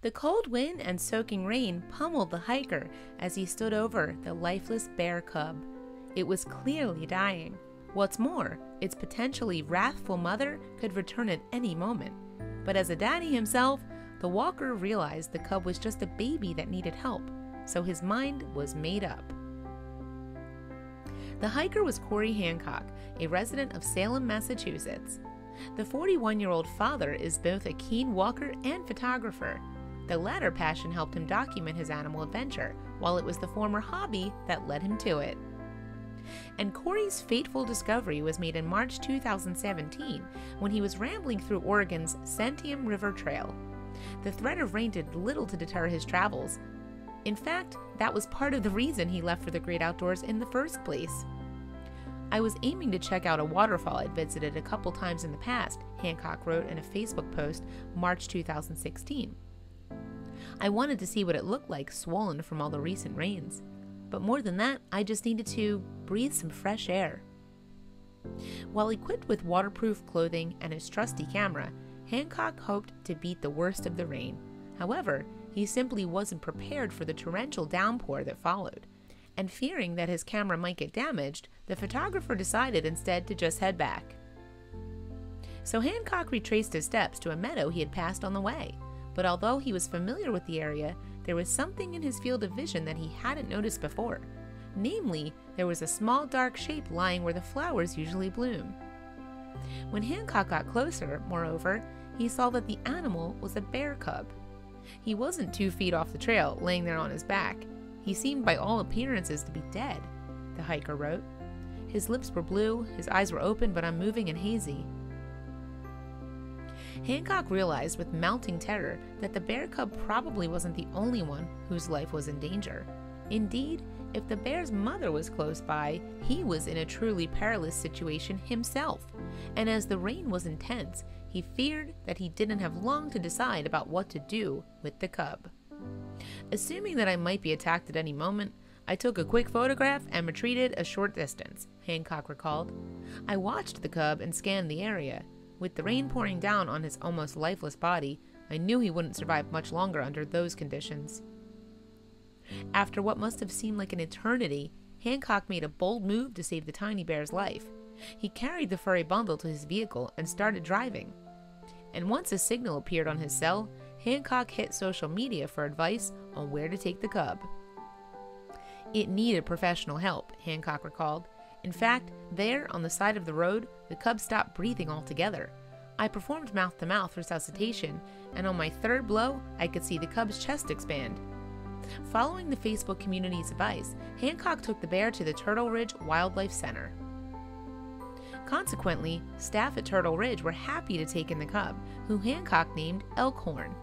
The cold wind and soaking rain pummeled the hiker as he stood over the lifeless bear cub. It was clearly dying. What's more, its potentially wrathful mother could return at any moment. But as a daddy himself, the walker realized the cub was just a baby that needed help, so his mind was made up. The hiker was Corey Hancock, a resident of Salem, Massachusetts. The 41-year-old father is both a keen walker and photographer. The latter passion helped him document his animal adventure, while it was the former hobby that led him to it. And Corey's fateful discovery was made in March 2017 when he was rambling through Oregon's Santiam River Trail. The threat of rain did little to deter his travels. In fact, that was part of the reason he left for the great outdoors in the first place. "I was aiming to check out a waterfall I'd visited a couple times in the past," Hancock wrote in a Facebook post March 2016. "I wanted to see what it looked like swollen from all the recent rains. But more than that, I just needed to breathe some fresh air." While equipped with waterproof clothing and his trusty camera, Hancock hoped to beat the worst of the rain. However, he simply wasn't prepared for the torrential downpour that followed. And fearing that his camera might get damaged, the photographer decided instead to just head back. So Hancock retraced his steps to a meadow he had passed on the way. But although he was familiar with the area, there was something in his field of vision that he hadn't noticed before. Namely, there was a small dark shape lying where the flowers usually bloom. When Hancock got closer, moreover, he saw that the animal was a bear cub. He wasn't 2 feet off the trail, laying there on his back. He seemed by all appearances to be dead, the hiker wrote. His lips were blue, his eyes were open but unmoving and hazy. Hancock realized with mounting terror that the bear cub probably wasn't the only one whose life was in danger. Indeed, if the bear's mother was close by, he was in a truly perilous situation himself, and as the rain was intense, he feared that he didn't have long to decide about what to do with the cub. "Assuming that I might be attacked at any moment, I took a quick photograph and retreated a short distance," Hancock recalled. "I watched the cub and scanned the area. With the rain pouring down on his almost lifeless body, I knew he wouldn't survive much longer under those conditions." After what must have seemed like an eternity, Hancock made a bold move to save the tiny bear's life. He carried the furry bundle to his vehicle and started driving. And once a signal appeared on his cell, Hancock hit social media for advice on where to take the cub. "It needed professional help," Hancock recalled. "In fact, there, on the side of the road, the cub stopped breathing altogether. I performed mouth-to-mouth resuscitation, and on my 3rd blow, I could see the cub's chest expand." Following the Facebook community's advice, Hancock took the bear to the Turtle Ridge Wildlife Center. Consequently, staff at Turtle Ridge were happy to take in the cub, who Hancock named Elkhorn.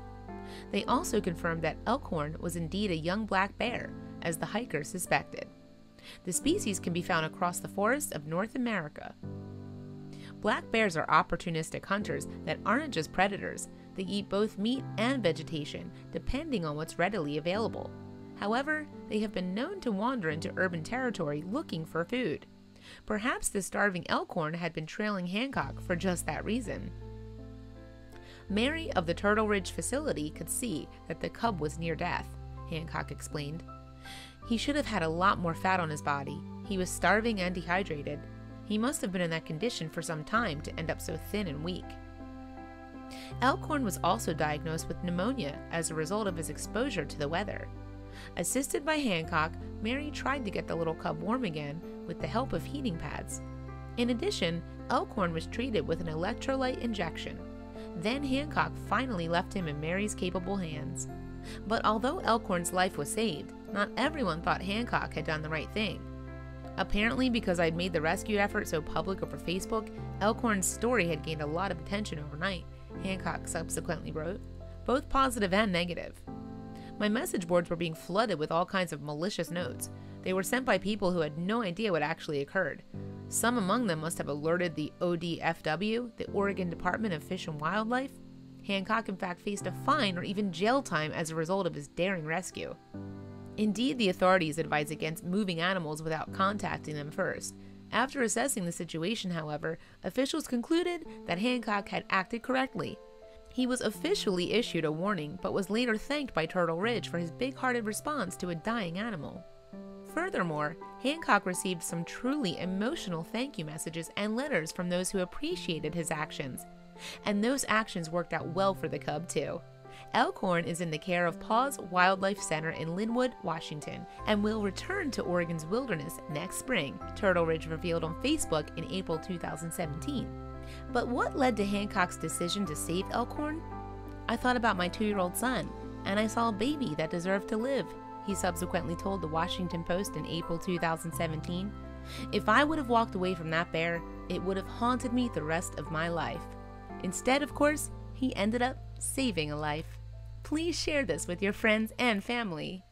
They also confirmed that Elkhorn was indeed a young black bear, as the hiker suspected. The species can be found across the forests of North America. Black bears are opportunistic hunters that aren't just predators. They eat both meat and vegetation, depending on what's readily available. However, they have been known to wander into urban territory looking for food. Perhaps the starving Elkhorn had been trailing Hancock for just that reason. Mary of the Turtle Ridge facility could see that the cub was near death, Hancock explained. "He should have had a lot more fat on his body. He was starving and dehydrated. He must have been in that condition for some time to end up so thin and weak." Elkhorn was also diagnosed with pneumonia as a result of his exposure to the weather. Assisted by Hancock, Mary tried to get the little cub warm again with the help of heating pads. In addition, Elkhorn was treated with an electrolyte injection. Then Hancock finally left him in Mary's capable hands. But although Elkhorn's life was saved, not everyone thought Hancock had done the right thing. Apparently, because I'd made the rescue effort so public over Facebook, Elkhorn's story had gained a lot of attention overnight, Hancock subsequently wrote, both positive and negative. "My message boards were being flooded with all kinds of malicious notes. They were sent by people who had no idea what actually occurred. Some among them must have alerted the ODFW, the Oregon Department of Fish and Wildlife. Hancock in fact faced a fine or even jail time as a result of his daring rescue. Indeed, the authorities advise against moving animals without contacting them first. After assessing the situation, however, officials concluded that Hancock had acted correctly. He was officially issued a warning, but was later thanked by Turtle Ridge for his big-hearted response to a dying animal. Furthermore, Hancock received some truly emotional thank you messages and letters from those who appreciated his actions. And those actions worked out well for the cub, too. Elkhorn is in the care of Paws Wildlife Center in Linwood, Washington, and will return to Oregon's wilderness next spring, Turtle Ridge revealed on Facebook in April 2017. But what led to Hancock's decision to save Elkhorn? "I thought about my 2-year-old son, and I saw a baby that deserved to live," he subsequently told the Washington Post in April 2017. "If I would have walked away from that bear, it would have haunted me the rest of my life." Instead, of course, he ended up saving a life. Please share this with your friends and family.